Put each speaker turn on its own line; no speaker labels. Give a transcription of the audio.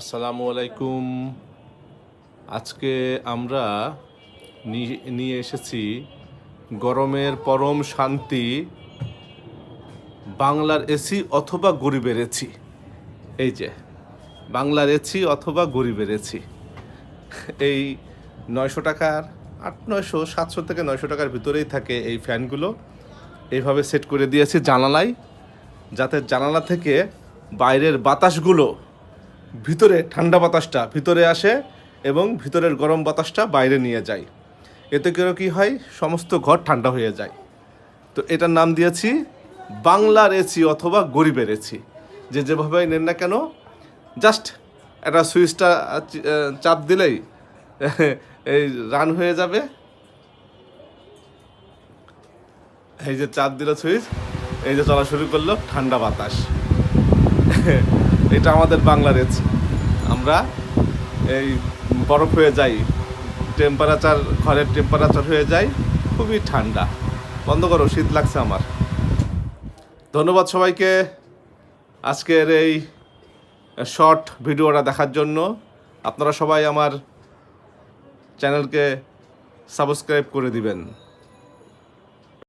আসসালামু আলাইকুম। আজকে আমরা নিয়ে এসেছি গরমের পরম শান্তি, বাংলার এসি অথবা গরিবের এসি। এই যে বাংলার এসি অথবা গরিবের এসি, এই 900 টাকার 800, 900, 700 থেকে 900 টাকার ভিতরেই থাকে এই ফ্যানগুলো। এইভাবে সেট করে দিয়েছি জানালায়, যাতে জানালা থেকে বাইরের বাতাসগুলো ভিতরে, ঠান্ডা বাতাসটা ভিতরে আসে এবং ভিতরের গরম বাতাসটা বাইরে নিয়ে যায়। এতে করে কী হয়, সমস্ত ঘর ঠান্ডা হয়ে যায়। তো এটার নাম দিয়েছি বাংলার এসি অথবা গরিবের এসি। যেভাবে নেন না কেন, জাস্ট একটা সুইচটা চাপ দিলেই এই রান হয়ে যাবে। এই যে চাপ দিল সুইচ, এই যে চলা শুরু করলো ঠান্ডা বাতাস। এটা আমাদের বাংলার এসি। আমরা এই বরফ হয়ে যাই, ঘরের টেম্পারেচার হয়ে যায় খুবই ঠান্ডা। বন্ধ করো, শীত লাগছে আমার। ধন্যবাদ সবাইকে আজকের এই শর্ট ভিডিওটা দেখার জন্য। আপনারা সবাই আমার চ্যানেলকে সাবস্ক্রাইব করে দিবেন।